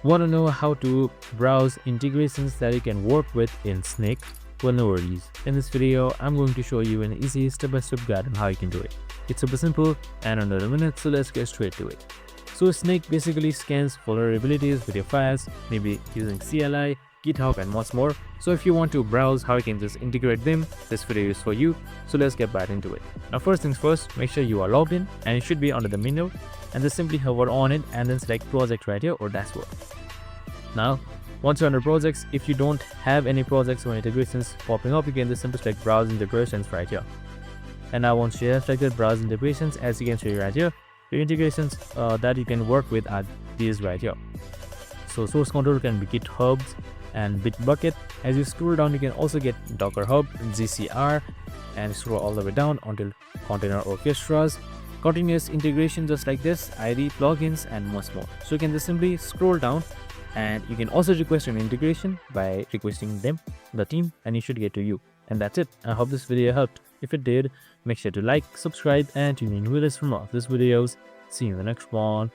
Want to know how to browse integrations that you can work with in Snyk? Well, no worries. In this video, I'm going to show you an easy step-by-step guide on how you can do it. It's super simple and under a minute, so let's get straight to it. So Snyk basically scans vulnerabilities with your files, maybe using CLI, GitHub and much more. So if you want to browse how you can just integrate them, this video is for you. So let's get right into it. Now first things first, make sure you are logged in and it should be under the menu, and just simply hover on it and then select project right here or dashboard. Now once you're under projects, if you don't have any projects or integrations popping up, you can just simply select browse integrations right here. And now once you have selected browse integrations, as you can see right here, the integrations that you can work with are these right here. So source control can be GitHub and Bitbucket. As you scroll down, you can also get Docker Hub, GCR, and scroll all the way down until container orchestras, continuous integration just like this, ID, plugins, and much more. So you can just simply scroll down, and you can also request an integration by requesting them, the team, and it should get to you. And that's it. I hope this video helped. If it did, make sure to like, subscribe, and tune in with us for more of these videos. See you in the next one.